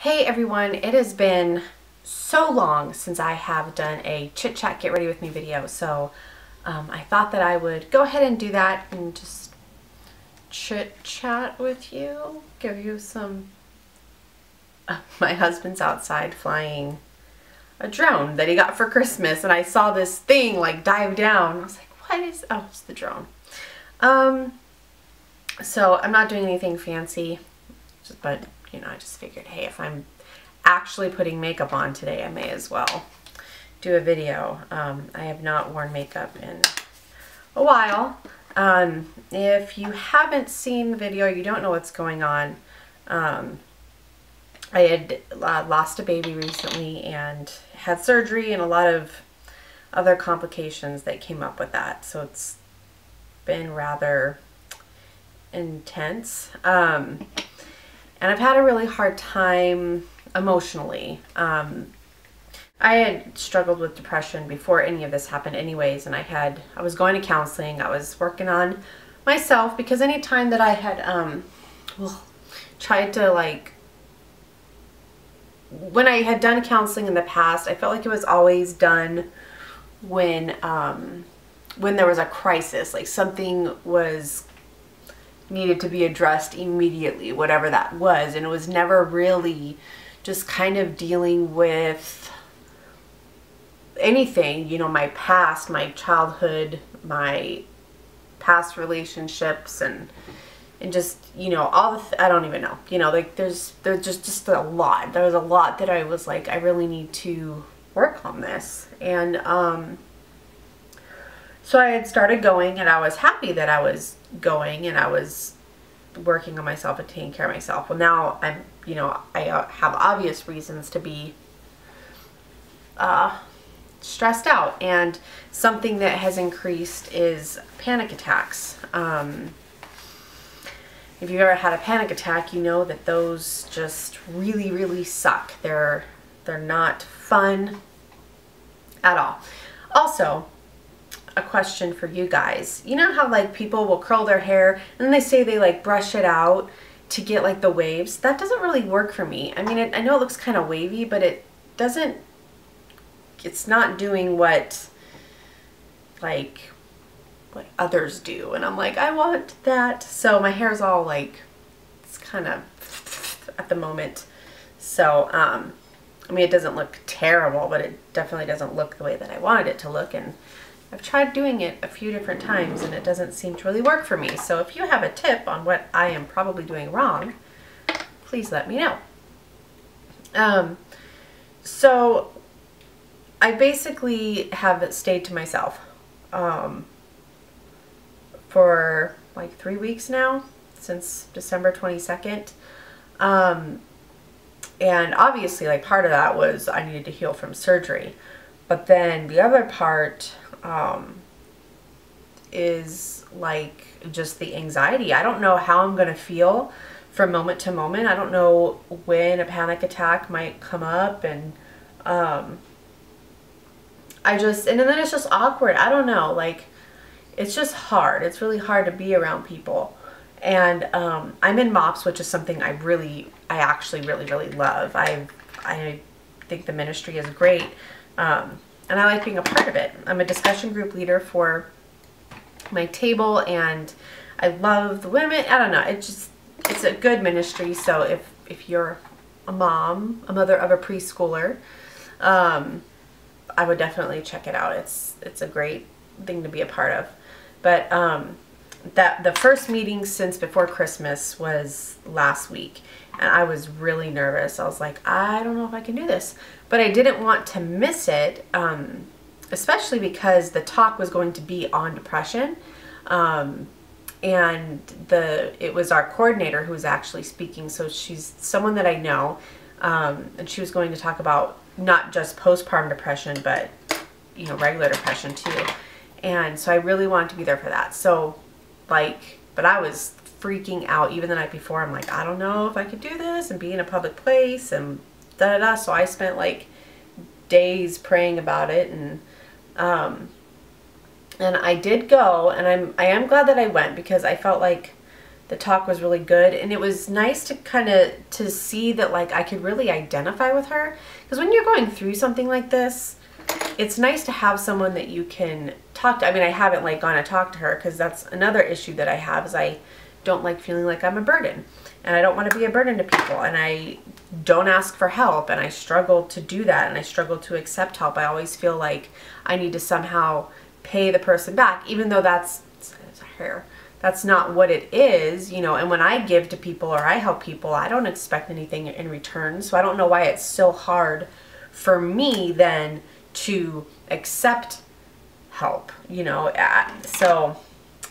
Hey everyone, it has been so long since I have done a chit chat get ready with me video, so I thought that I would go ahead and do that and just chit chat with you, give you some my husband's outside flying a drone that he got for Christmas, and I saw this thing like dive down. I was like, what is, oh, it's the drone. So I'm not doing anything fancy, but you know, I just figured, hey, if I'm actually putting makeup on today, I may as well do a video. I have not worn makeup in a while. If you haven't seen the video, you don't know what's going on. I had lost a baby recently and had surgery and a lot of other complications that came up with that. So it's been rather intense. And I've had a really hard time emotionally. I had struggled with depression before any of this happened anyways, and I was going to counseling. I was working on myself because anytime that I had tried to, like, when I had done counseling in the past, I felt like it was always done when there was a crisis, like something was needed to be addressed immediately, whatever that was, and it was never really just kind of dealing with anything, you know, my past, my childhood, my past relationships, and just, you know, all the I don't even know, you know, like there's just a lot. There was a lot that I was like, I really need to work on this. And so I had started going, and I was happy that I was going and I was working on myself and taking care of myself. Well, now I'm, you know, I have obvious reasons to be stressed out, and something that has increased is panic attacks. If you've ever had a panic attack, you know that those just really, really suck. They're not fun at all. Also, a question for you guys. You know how like people will curl their hair and then they say they like brush it out to get like the waves? That doesn't really work for me. I mean, I know it looks kind of wavy, but it doesn't, it's not doing what like what others do. And I'm like, I want that. So my hair's all like, it's kind of at the moment. So, I mean, it doesn't look terrible, but it definitely doesn't look the way that I wanted it to look. And I've tried doing it a few different times and it doesn't seem to really work for me. So if you have a tip on what I am probably doing wrong, please let me know. So I basically have stayed to myself for like 3 weeks now, since December 22nd. And obviously, like, part of that was I needed to heal from surgery. But then the other part is like just the anxiety. I don't know how I'm going to feel from moment to moment. I don't know when a panic attack might come up, and and then it's just awkward. I don't know, like, it's just hard. It's really hard to be around people. And I'm in MOPS, which is something I actually really love. I think the ministry is great. And I like being a part of it. I'm a discussion group leader for my table, and I love the women. I don't know. It's a good ministry. So if you're a mom, a mother of a preschooler, I would definitely check it out. It's a great thing to be a part of. But the first meeting since before Christmas was last week, and I was really nervous. I was like, I don't know if I can do this. But I didn't want to miss it, especially because the talk was going to be on depression. And it was our coordinator who was actually speaking, so she's someone that I know, and she was going to talk about not just postpartum depression, but, you know, regular depression too. And so I really wanted to be there for that. So, like, but I was freaking out even the night before. I'm like, I don't know if I could do this and be in a public place and da-da-da. So I spent like days praying about it, and I did go, and I am glad that I went, because I felt like The talk was really good, and it was nice to kind of to see that like I could really identify with her, because when you're going through something like this, it's nice to have someone that you can talk to. I mean, I haven't like gone to talk to her, because that's another issue that I have, is I don't like feeling like I'm a burden, and I don't want to be a burden to people, and I don't ask for help, and I struggle to do that, and I struggle to accept help. I always feel like I need to somehow pay the person back, even though that's not what it is, you know. And when I give to people or I help people, I don't expect anything in return. So I don't know why it's so hard for me then to accept help, you know. So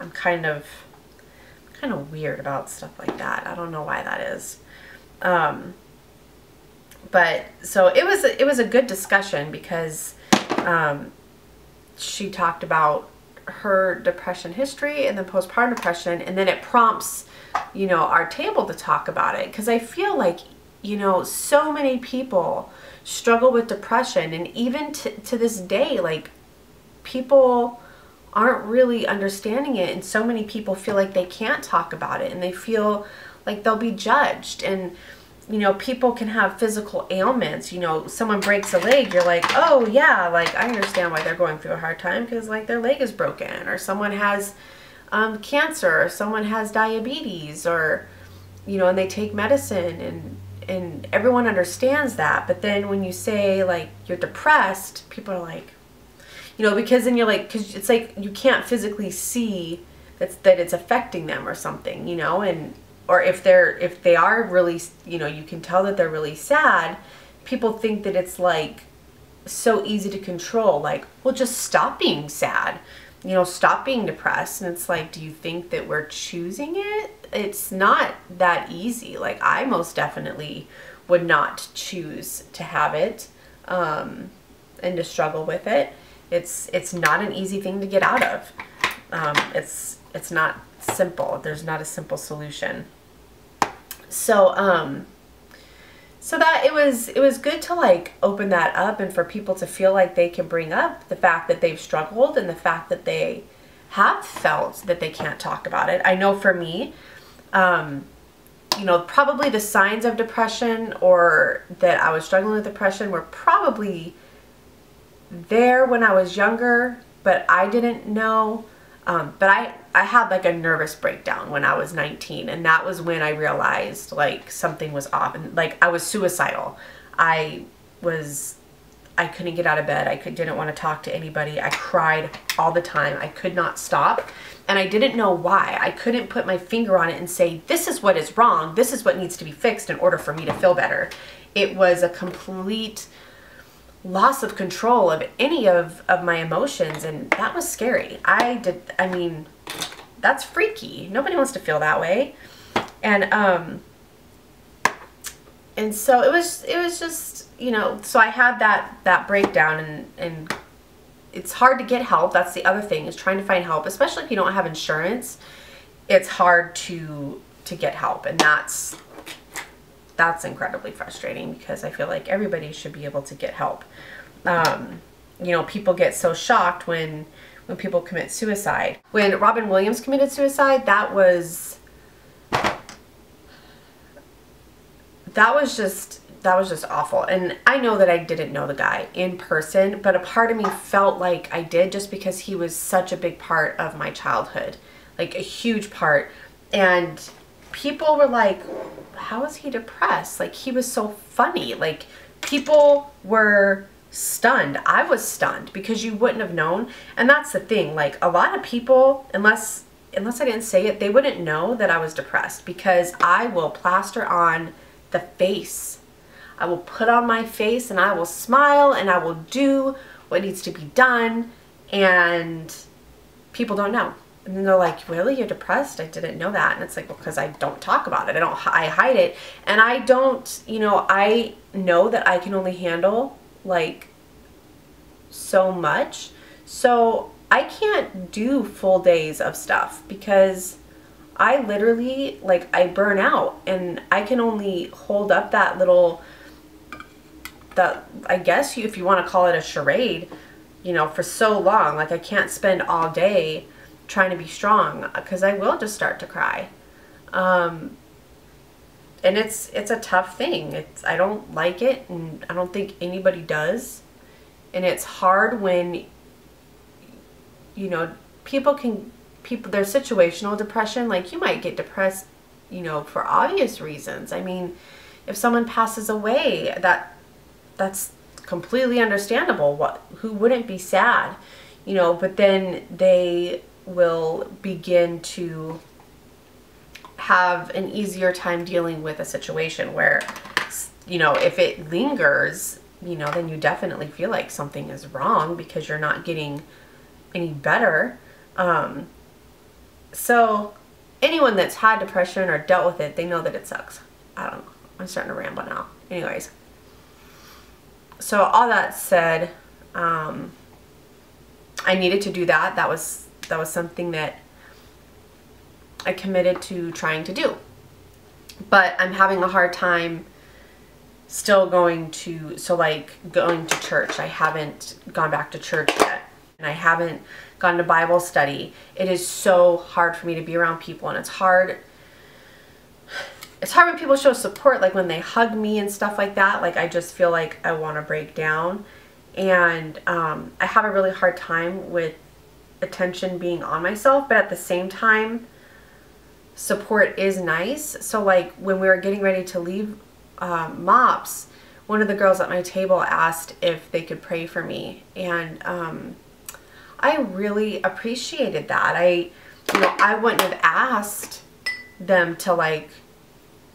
I'm kind of weird about stuff like that. I don't know why that is. But so it was a good discussion, because she talked about her depression history and then postpartum depression, and then it prompts, you know, our table to talk about it, because I feel like, you know, so many people struggle with depression, and even to this day, like, people aren't really understanding it, and so many people feel like they can't talk about it, and they feel like they'll be judged. And you know, people can have physical ailments. You know, someone breaks a leg, you're like, oh yeah, like I understand why they're going through a hard time, because like their leg is broken, or someone has cancer, or someone has diabetes, or you know, and they take medicine, and everyone understands that. But then when you say like you're depressed, people are like, you know, because then you're like, because it's like you can't physically see that it's affecting them or something, you know. And or if they are really, you know, you can tell that they're really sad, people think that it's like so easy to control, like, well, just stop being sad, you know, stop being depressed. And it's like, do you think that we're choosing it? It's not that easy. Like, I most definitely would not choose to have it, and to struggle with it. It's not an easy thing to get out of. It's not simple. There's not a simple solution. So so that it was good to like open that up, and for people to feel like they can bring up the fact that they've struggled, and the fact that they have felt that they can't talk about it. I know for me, you know, probably the signs of depression, or that I was struggling with depression, were probably there when I was younger, but I didn't know. But I had like a nervous breakdown when I was 19, and that was when I realized like something was off, and like I was suicidal. I couldn't get out of bed. I didn't want to talk to anybody. I cried all the time. I could not stop, and I didn't know why. I couldn't put my finger on it and say, this is what is wrong. This is what needs to be fixed in order for me to feel better. It was a complete loss of control of any of my emotions, and that was scary. I mean, that's freaky. Nobody wants to feel that way. And so it was just, you know, so I had that breakdown, and it's hard to get help. That's the other thing, is trying to find help, especially if you don't have insurance. It's hard to get help, and that's incredibly frustrating, because I feel like everybody should be able to get help. You know, people get so shocked when people commit suicide. When Robin Williams committed suicide, that was just awful. And I know that I didn't know the guy in person, but a part of me felt like I did, just because he was such a big part of my childhood, like a huge part. And people were like, how is he depressed? Like, he was so funny. Like, people were stunned. I was stunned, because you wouldn't have known. And that's the thing, like, a lot of people, unless I didn't say it, they wouldn't know that I was depressed, because I will plaster on the face. I will put on my face, and I will smile, and I will do what needs to be done, and people don't know. And then they're like, really, you're depressed? I didn't know that. And it's like, well, because I don't talk about it. I hide it. And I don't, you know, I know that I can only handle like so much. So I can't do full days of stuff, because I literally, like, I burn out, and I can only hold up that little, I guess if you want to call it a charade, you know, for so long. Like, I can't spend all day trying to be strong, because I will just start to cry. And it's a tough thing. I don't like it, and I don't think anybody does. And it's hard when, you know, there's situational depression. Like, you might get depressed, you know, for obvious reasons. I mean, if someone passes away, that's completely understandable. Who wouldn't be sad, you know? But then they will begin to have an easier time dealing with a situation where, you know, if it lingers, you know, then you definitely feel like something is wrong because you're not getting any better. So anyone that's had depression or dealt with it, they know that it sucks. I don't know. I'm starting to ramble now. Anyways. So all that said, I needed to do that. That was something that I committed to trying to do. But I'm having a hard time still going to church. I haven't gone back to church yet. And I haven't gone to Bible study. It is so hard for me to be around people, and it's hard when people show support, like when they hug me and stuff like that. Like, I just feel like I want to break down. And I have a really hard time with attention being on myself, but at the same time, support is nice. So like when we were getting ready to leave MOPS, one of the girls at my table asked if they could pray for me, and I really appreciated that. I wouldn't have asked them to like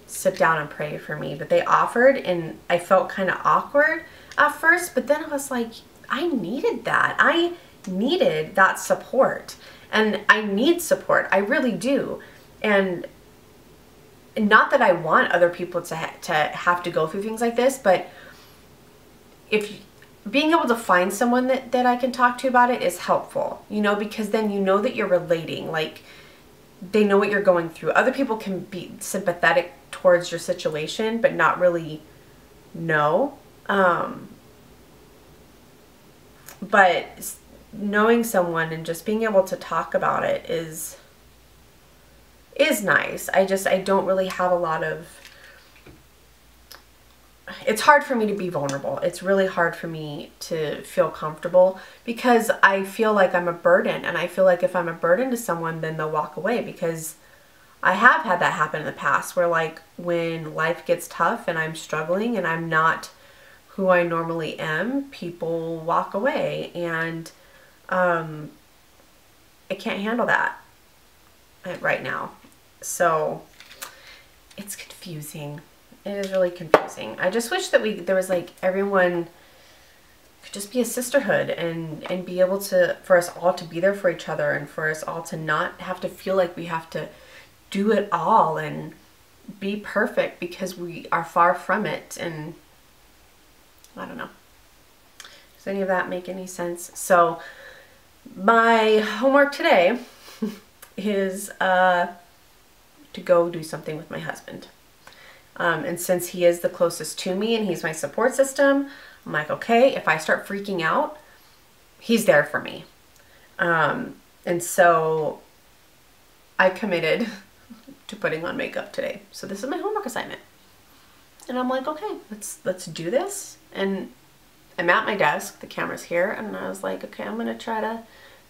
sit down and pray for me, but they offered, and I felt kind of awkward at first, but then I was like, I needed that. I needed that support, and I need support. I really do. And not that I want other people to have to go through things like this, but if being able to find someone that I can talk to about it is helpful, you know, because then you know that you're relating, like they know what you're going through. Other people can be sympathetic towards your situation, but not really know. But knowing someone and just being able to talk about it is nice. I don't really have a lot of, it's hard for me to be vulnerable. It's really hard for me to feel comfortable because I feel like I'm a burden, and I feel like if I'm a burden to someone, then they'll walk away, because I have had that happen in the past where, like, when life gets tough and I'm struggling and I'm not who I normally am, people walk away, and I can't handle that right now. So it's confusing. It is really confusing. I just wish that there was like everyone could just be a sisterhood and be able to, for us all to be there for each other, and for us all to not have to feel like we have to do it all and be perfect, because we are far from it. And I don't know. Does any of that make any sense? So my homework today is to go do something with my husband. And since he is the closest to me and he's my support system, I'm like, okay, if I start freaking out, he's there for me. And so I committed to putting on makeup today. So this is my homework assignment. And I'm like, okay, let's do this. And I'm at my desk, the camera's here, and I was like, okay, I'm gonna try to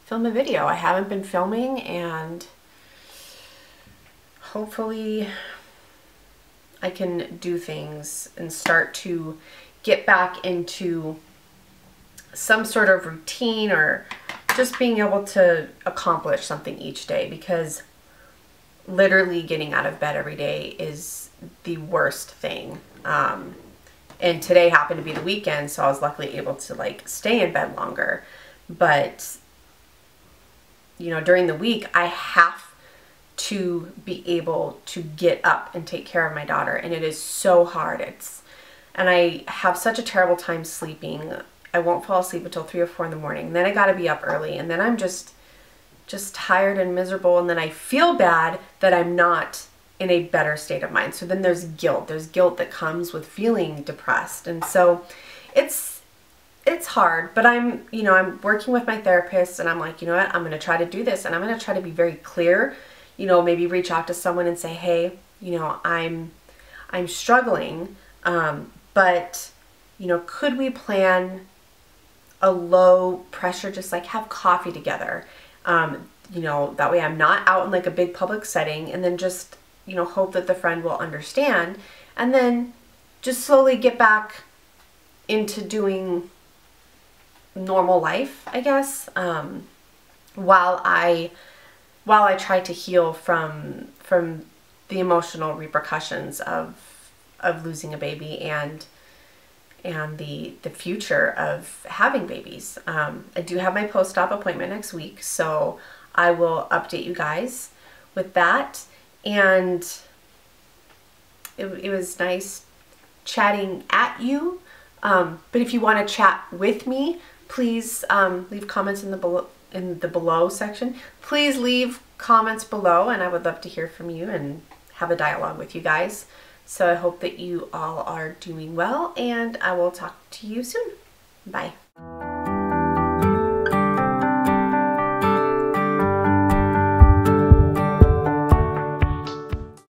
film a video. I haven't been filming, and hopefully I can do things and start to get back into some sort of routine, or just being able to accomplish something each day, because literally getting out of bed every day is the worst thing. And today happened to be the weekend, so I was luckily able to like stay in bed longer. But you know, during the week I have to be able to get up and take care of my daughter, and it is so hard. And I have such a terrible time sleeping. I won't fall asleep until 3 or 4 in the morning. And then I got to be up early, and then I'm just tired and miserable, and then I feel bad that I'm not in a better state of mind. So then there's guilt. There's guilt that comes with feeling depressed. And so it's hard, but I'm working with my therapist, and I'm like, you know what? I'm going to try to do this, and I'm going to try to be very clear. you know, maybe reach out to someone and say, hey, you know, I'm struggling, but, you know, could we plan a low pressure, just like have coffee together? You know, that way I'm not out in like a big public setting, and then just, you know, hope that the friend will understand, and then just slowly get back into doing normal life, I guess, while I try to heal from the emotional repercussions of losing a baby and the future of having babies. I do have my post-op appointment next week, so I will update you guys with that. And it was nice chatting at you. But if you want to chat with me, please leave comments in the below section. Please leave comments below, and I would love to hear from you and have a dialogue with you guys. So I hope that you all are doing well, and I will talk to you soon. Bye.